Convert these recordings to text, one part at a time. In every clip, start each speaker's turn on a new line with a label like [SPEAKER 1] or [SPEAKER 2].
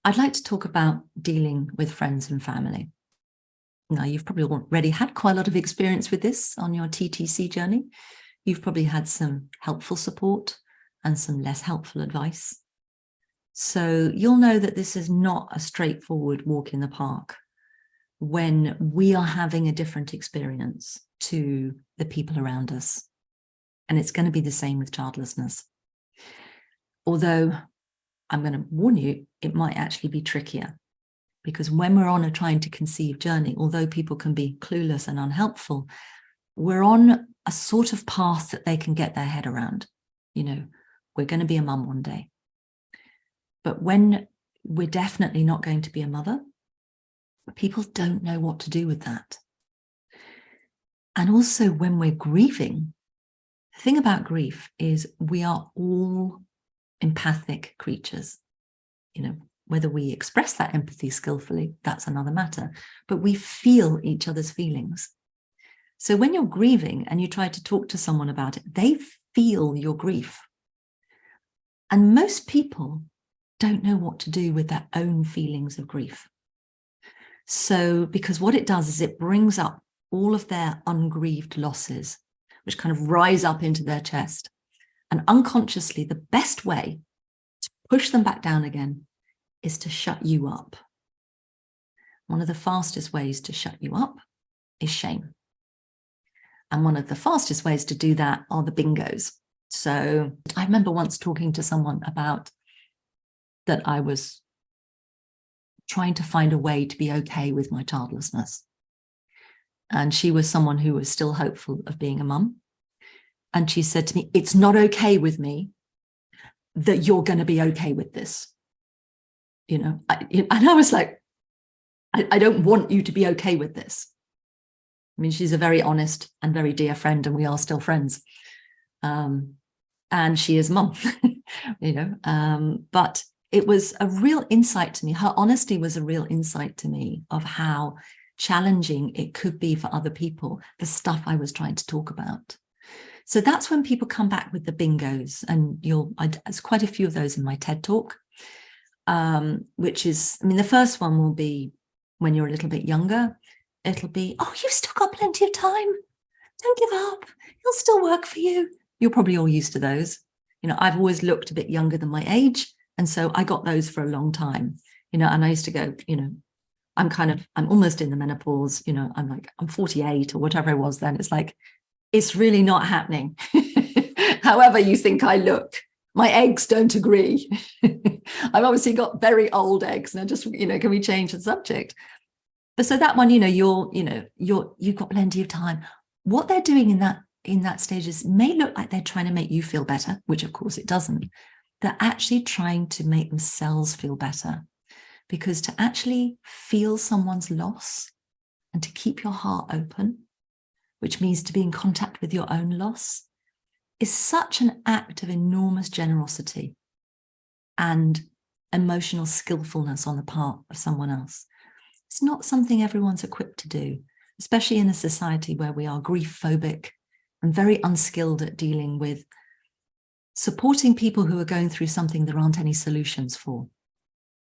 [SPEAKER 1] I'd like to talk about dealing with friends and family. Now, you've probably already had quite a lot of experience with this on your TTC journey. You've probably had some helpful support and some less helpful advice. So you'll know that this is not a straightforward walk in the park when we are having a different experience to the people around us. And it's going to be the same with childlessness. Although I'm going to warn you, it might actually be trickier, because when we're on a trying to conceive journey, although people can be clueless and unhelpful, we're on a sort of path that they can get their head around. You know, we're going to be a mum one day. But when we're definitely not going to be a mother, people don't know what to do with that. And also when we're grieving, the thing about grief is we are all empathic creatures. You know, whether we express that empathy skillfully, that's another matter, but we feel each other's feelings. So when you're grieving and you try to talk to someone about it, they feel your grief. And most people don't know what to do with their own feelings of grief. So, because what it does is it brings up all of their ungrieved losses, which kind of rise up into their chest. And unconsciously, the best way to push them back down again is to shut you up. One of the fastest ways to shut you up is shame. And one of the fastest ways to do that are the bingos. So I remember once talking to someone about that I was trying to find a way to be okay with my childlessness. And she was someone who was still hopeful of being a mum. And she said to me, "It's not okay with me that you're going to be okay with this." You know, and I was like, I don't want you to be okay with this. I mean, she's a very honest and very dear friend, and we are still friends. And she is mum, you know, but it was a real insight to me. Her honesty was a real insight to me of how challenging it could be for other people, the stuff I was trying to talk about. So that's when people come back with the bingos, and there's quite a few of those in my TED talk, which is, I mean, the first one will be when you're a little bit younger. It'll be, "Oh, you've still got plenty of time. Don't give up. It'll still work for you." You're probably all used to those. You know, I've always looked a bit younger than my age. And so I got those for a long time, you know, and I used to go, you know, I'm almost in the menopause, you know, I'm 48 or whatever I was then. It's like, it's really not happening. However you think I look, my eggs don't agree. I've obviously got very old eggs, and I just, you know, can we change the subject? But so that one, you know, you've got plenty of time. What they're doing in that stage is may look like they're trying to make you feel better, which of course it doesn't. They're actually trying to make themselves feel better, because to actually feel someone's loss and to keep your heart open, which means to be in contact with your own loss, is such an act of enormous generosity and emotional skillfulness on the part of someone else. It's not something everyone's equipped to do, especially in a society where we are grief phobic and very unskilled at dealing with supporting people who are going through something there aren't any solutions for.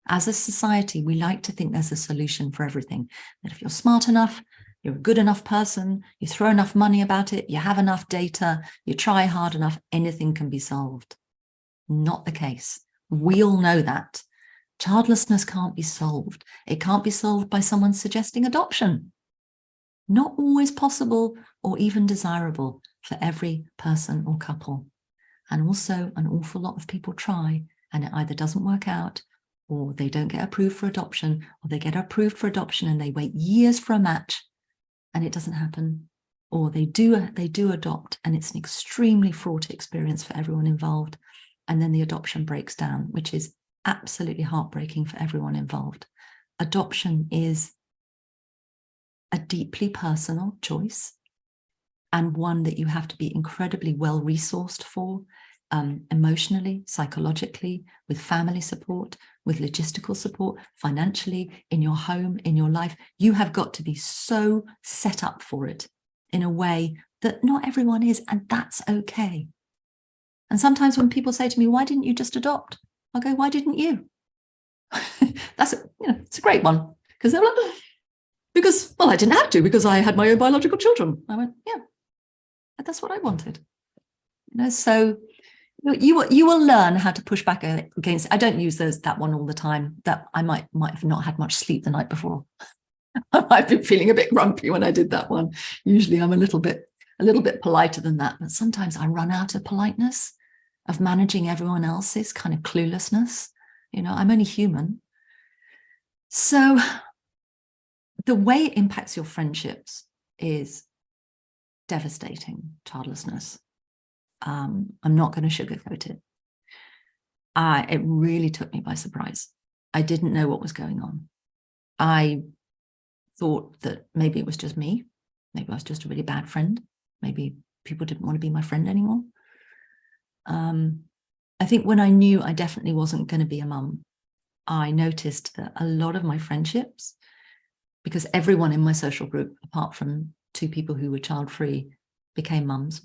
[SPEAKER 1] As a society, we like to think there's a solution for everything, that if you're smart enough, you're a good enough person, you throw enough money about it, you have enough data, you try hard enough, anything can be solved. Not the case. We all know that. Childlessness can't be solved. It can't be solved by someone suggesting adoption. Not always possible or even desirable for every person or couple. And also an awful lot of people try, and it either doesn't work out, or they don't get approved for adoption, or they get approved for adoption and they wait years for a match and it doesn't happen, or they do adopt and it's an extremely fraught experience for everyone involved, and then the adoption breaks down, which is absolutely heartbreaking for everyone involved. Adoption is a deeply personal choice, and one that you have to be incredibly well resourced for, emotionally, psychologically, with family support, with logistical support, financially, in your home, in your life. You have got to be so set up for it in a way that not everyone is, and that's okay. And sometimes when people say to me, "Why didn't you just adopt?" I'll go, "Why didn't you?" That's it's a great one, because they're like, because, well, I didn't have to, because I had my own biological children. I went, yeah, that's what I wanted. So you will learn how to push back against. I don't use that one all the time. That I might have not had much sleep the night before. I might have been feeling a bit grumpy when I did that one. Usually I'm a little bit politer than that, but sometimes I run out of politeness, of managing everyone else's kind of cluelessness. I'm only human. So the way it impacts your friendships is devastating, childlessness. I'm not going to sugarcoat it. It really took me by surprise. I didn't know what was going on. I thought that maybe it was just me. Maybe I was just a really bad friend. Maybe people didn't want to be my friend anymore. I think when I knew I definitely wasn't going to be a mum, I noticed that a lot of my friendships, because everyone in my social group, apart from 2 people who were child-free, became mums,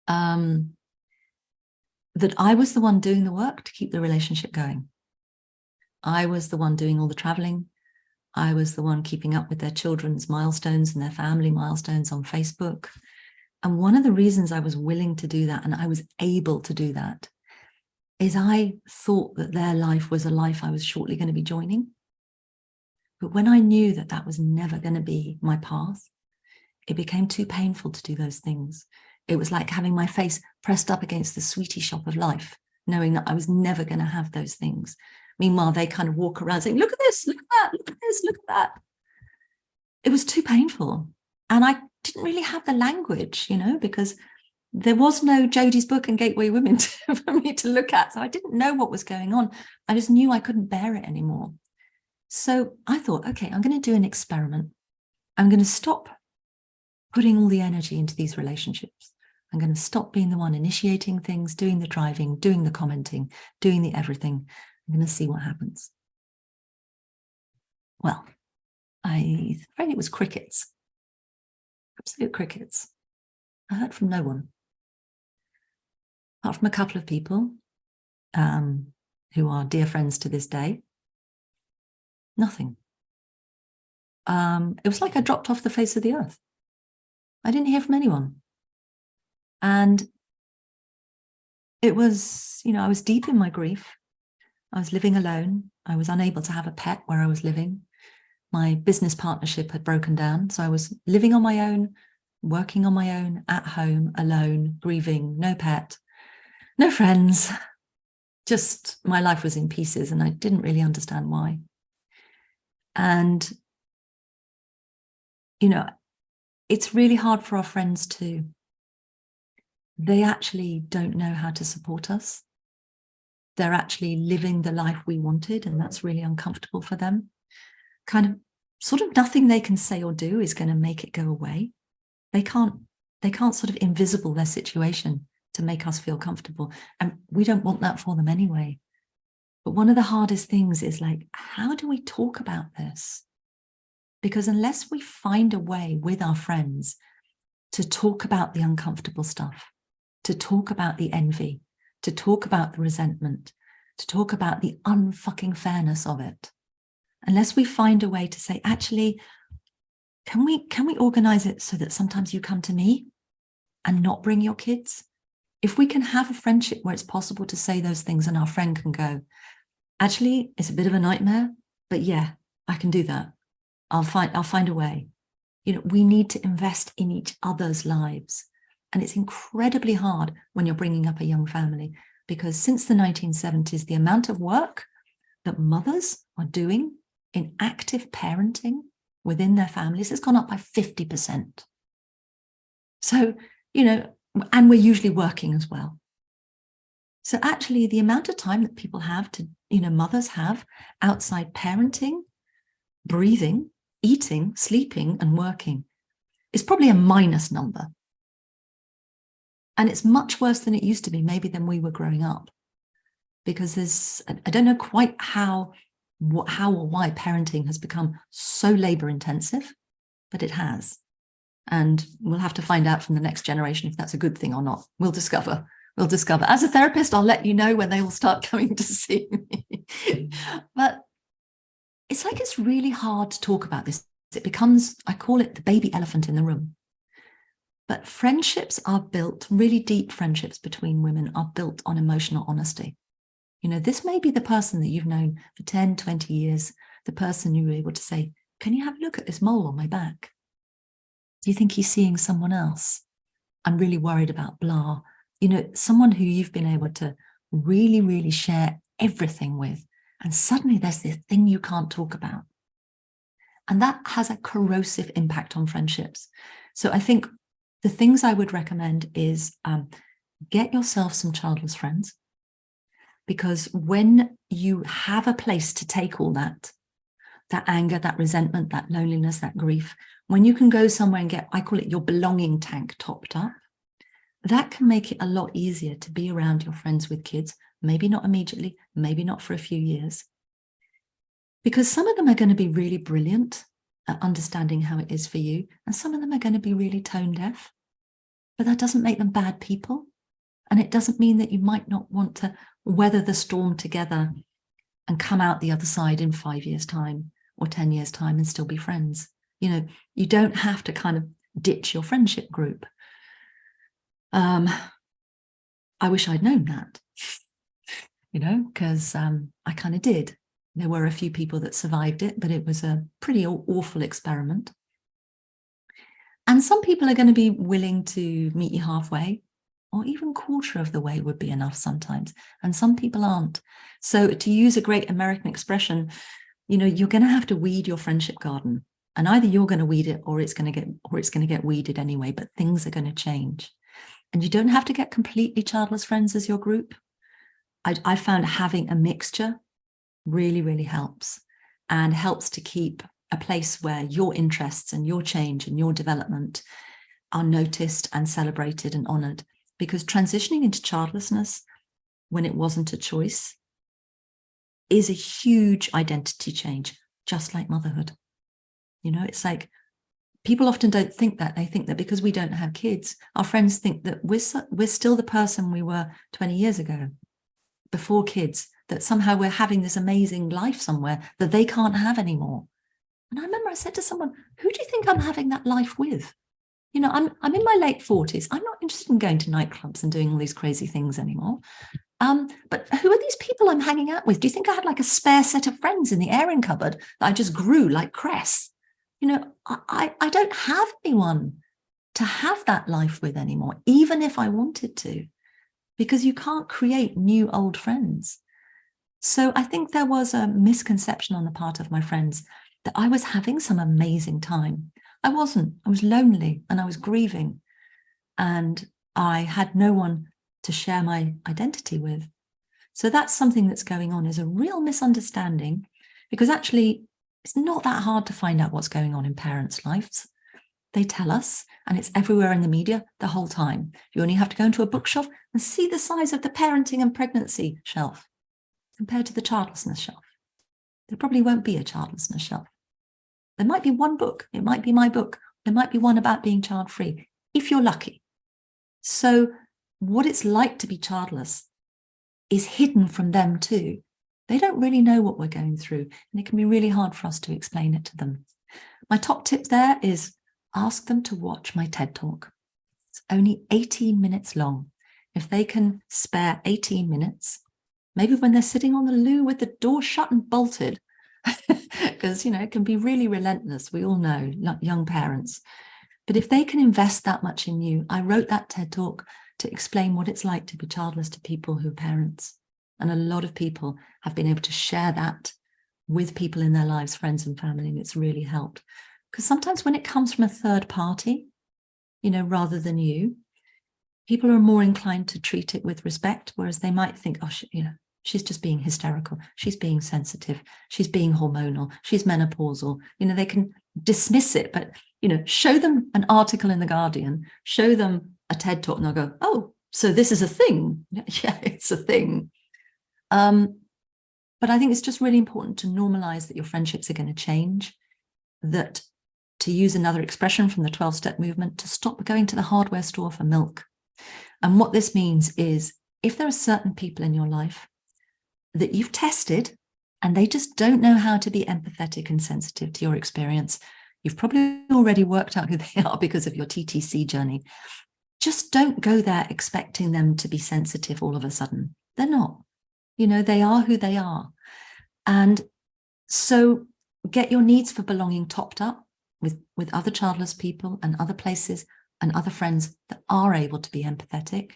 [SPEAKER 1] that I was the one doing the work to keep the relationship going. I was the one doing all the traveling. I was the one keeping up with their children's milestones and their family milestones on Facebook. And one of the reasons I was willing to do that, and I was able to do that, is I thought that their life was a life I was shortly going to be joining. But when I knew that that was never going to be my path, it became too painful to do those things. It was like having my face pressed up against the sweetie shop of life, knowing that I was never going to have those things. Meanwhile, they kind of walk around saying, look at this, look at that, look at this, look at that. It was too painful. And I didn't really have the language, because there was no Jodie's book and Gateway Women for me to look at. So I didn't know what was going on. I just knew I couldn't bear it anymore. So I thought, okay, I'm going to do an experiment. I'm going to stop putting all the energy into these relationships. I'm going to stop being the one initiating things, doing the driving, doing the commenting, doing the everything. I'm going to see what happens. Well, I think it was crickets. Absolute crickets. I heard from no one. Apart from a couple of people who are dear friends to this day. Nothing. It was like I dropped off the face of the earth. I didn't hear from anyone. And it was, I was deep in my grief. I was living alone. I was unable to have a pet where I was living. My business partnership had broken down. So I was living on my own, working on my own, at home, alone, grieving, no pet, no friends. Just my life was in pieces and I didn't really understand why. And, it's really hard for our friends too. They actually don't know how to support us. They're actually living the life we wanted, and that's really uncomfortable for them. Kind of, sort of nothing they can say or do is going to make it go away. They can't sort of invisible their situation to make us feel comfortable. And we don't want that for them anyway. But one of the hardest things is like, how do we talk about this? Because unless we find a way with our friends to talk about the uncomfortable stuff, to talk about the envy, to talk about the resentment, to talk about the unfucking fairness of it, unless we find a way to say, actually, can we organize it so that sometimes you come to me and not bring your kids? If we can have a friendship where it's possible to say those things and our friend can go, actually, it's a bit of a nightmare, but yeah, I can do that. I'll find a way. We need to invest in each other's lives. And it's incredibly hard when you're bringing up a young family, because since the 1970s, the amount of work that mothers are doing in active parenting within their families has gone up by 50%. So, and we're usually working as well. So actually the amount of time that people have to, mothers have outside parenting, breathing, eating, sleeping, and working is probably a minus number. And it's much worse than it used to be, maybe than we were growing up. Because I don't know quite how or why parenting has become so labor intensive, but it has. And we'll have to find out from the next generation if that's a good thing or not. We'll discover we'll discover. As a therapist, I'll let you know when they all start coming to see me. But it's like it's really hard to talk about this. It becomes, I call it the baby elephant in the room. But friendships are built, really deep friendships between women are built on emotional honesty. You know, this may be the person that you've known for 10, 20 years, the person you were able to say, can you have a look at this mole on my back? Do you think he's seeing someone else? I'm really worried about blah. You know, someone who you've been able to really, really share everything with. And suddenly there's this thing you can't talk about. And that has a corrosive impact on friendships. So I think the things I would recommend is get yourself some childless friends, because when you have a place to take all that anger, that resentment, that loneliness, that grief, when you can go somewhere and get, I call it your belonging tank topped up, that can make it a lot easier to be around your friends with kids, maybe not immediately, maybe not for a few years, because some of them are going to be really brilliant at understanding how it is for you, and some of them are going to be really tone deaf. But that doesn't make them bad people. And it doesn't mean that you might not want to weather the storm together and come out the other side in 5 years' time or 10 years' time and still be friends. You know, you don't have to kind of ditch your friendship group. I wish I'd known that, you know, because I kind of did. There were a few people that survived it, but it was a pretty awful experiment. And some people are going to be willing to meet you halfway, or even quarter of the way would be enough sometimes. And some people aren't. So to use a great American expression, you know, you're going to have to weed your friendship garden. And either you're going to weed it or it's going to get weeded anyway, but things are going to change. And you don't have to get completely childless friends as your group. I found having a mixture really, really helps, and helps to keep a place where your interests and your change and your development are noticed and celebrated and honored. Because transitioning into childlessness when it wasn't a choice is a huge identity change, just like motherhood. You know, it's like people often don't think that. They think that because we don't have kids, our friends think that we're still the person we were 20 years ago, before kids, that somehow we're having this amazing life somewhere that they can't have anymore. And I remember I said to someone, who do you think I'm having that life with? You know, I'm in my late 40s. I'm not interested in going to nightclubs and doing all these crazy things anymore. But who are these people I'm hanging out with? Do you think I had like a spare set of friends in the airing cupboard that I just grew like cress? You know, I don't have anyone to have that life with anymore, even if I wanted to, because you can't create new old friends. So I think there was a misconception on the part of my friends that I was having some amazing time. I wasn't. I was lonely and I was grieving, and I had no one to share my identity with. So that's something that's going on, is a real misunderstanding, because actually it's not that hard to find out what's going on in parents' lives. They tell us, and it's everywhere in the media the whole time. You only have to go into a bookshelf and see the size of the parenting and pregnancy shelf compared to the childlessness shelf. There probably won't be a childlessness shelf. There might be one book. It might be my book. There might be one about being child-free, if you're lucky. So what it's like to be childless is hidden from them too. They don't really know what we're going through, and it can be really hard for us to explain it to them. My top tip there is ask them to watch my TED Talk. It's only 18 minutes long. If they can spare 18 minutes, maybe when they're sitting on the loo with the door shut and bolted, because, you know, it can be really relentless. We all know, young parents. But if they can invest that much in you, I wrote that TED Talk to explain what it's like to be childless to people who are parents. And a lot of people have been able to share that with people in their lives, friends and family, and it's really helped. Because sometimes when it comes from a third party, you know, rather than you, people are more inclined to treat it with respect, whereas they might think, oh, you know, she's just being hysterical. She's being sensitive. She's being hormonal. She's menopausal. You know, they can dismiss it, but, you know, show them an article in The Guardian, show them a TED Talk, and they'll go, oh, so this is a thing. Yeah, it's a thing. But I think it's just really important to normalize that your friendships are going to change, that, to use another expression from the 12-step movement, to stop going to the hardware store for milk. And what this means is if there are certain people in your life that you've tested and they just don't know how to be empathetic and sensitive to your experience, you've probably already worked out who they are because of your TTC journey. Just don't go there expecting them to be sensitive all of a sudden. They're not. You know, they are who they are. And so get your needs for belonging topped up with other childless people and other places and other friends that are able to be empathetic.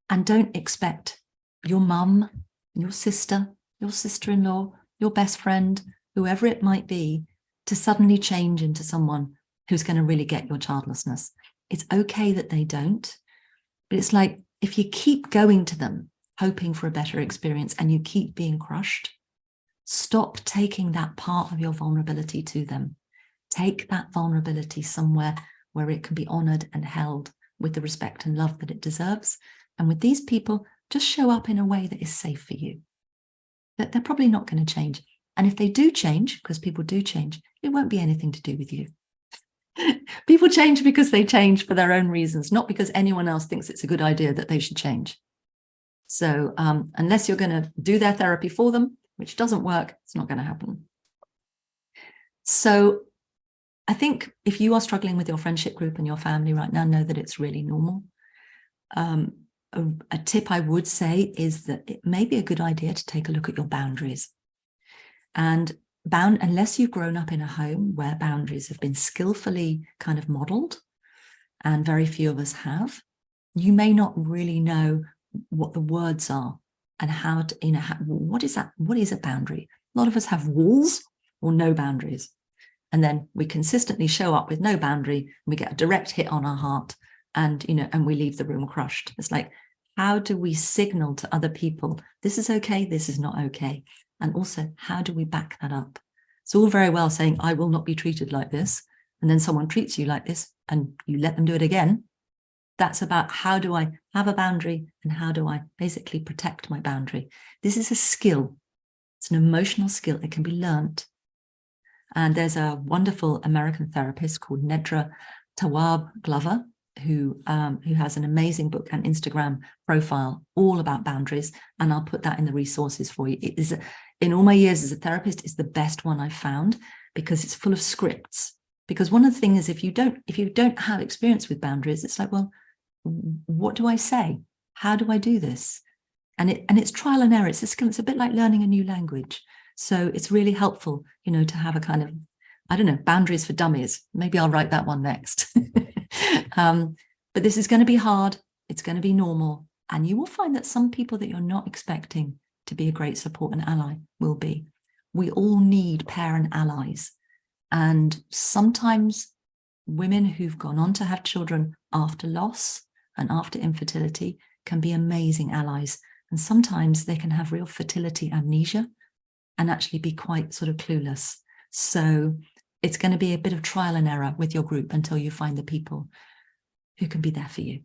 [SPEAKER 1] And don't expect your mum, your sister-in-law, your best friend, whoever it might be, to suddenly change into someone who's going to really get your childlessness. It's okay that they don't, but it's like if you keep going to them, hoping for a better experience, and you keep being crushed, stop taking that part of your vulnerability to them. Take that vulnerability somewhere where it can be honored and held with the respect and love that it deserves. And with these people, just show up in a way that is safe for you. That they're probably not going to change. And if they do change, because people do change, it won't be anything to do with you. People change because they change for their own reasons, not because anyone else thinks it's a good idea that they should change. So unless you're going to do their therapy for them, which doesn't work, it's not going to happen. So I think if you are struggling with your friendship group and your family right now, know that it's really normal. A tip I would say is that it may be a good idea to take a look at your boundaries. And unless you've grown up in a home where boundaries have been skillfully kind of modeled, and very few of us have, you may not really know what the words are and how to, you know, what is that? What is a boundary? A lot of us have walls or no boundaries. And then we consistently show up with no boundary and we get a direct hit on our heart and, you know, and we leave the room crushed. It's like, how do we signal to other people, this is okay, this is not okay? And also, how do we back that up? It's all very well saying, I will not be treated like this. And then someone treats you like this and you let them do it again. That's about how do I have a boundary and how do I basically protect my boundary? This is a skill. It's an emotional skill. It can be learned. And there's a wonderful American therapist called Nedra Tawwab Glover, who has an amazing book and Instagram profile all about boundaries. And I'll put that in the resources for you. It is, in all my years as a therapist, it's the best one I've found because it's full of scripts. Because one of the things is if you don't have experience with boundaries, it's like, well, what do I say? How do I do this? And it's trial and error. It's a skill. It's a bit like learning a new language. So it's really helpful, you know, to have a kind of, I don't know, boundaries for dummies. Maybe I'll write that one next. But this is going to be hard. It's going to be normal. And you will find that some people that you're not expecting to be a great support and ally will be. We all need parent allies. And sometimes women who've gone on to have children after loss and after infertility can be amazing allies. And sometimes they can have real fertility amnesia and actually be quite sort of clueless. So it's going to be a bit of trial and error with your group until you find the people who can be there for you.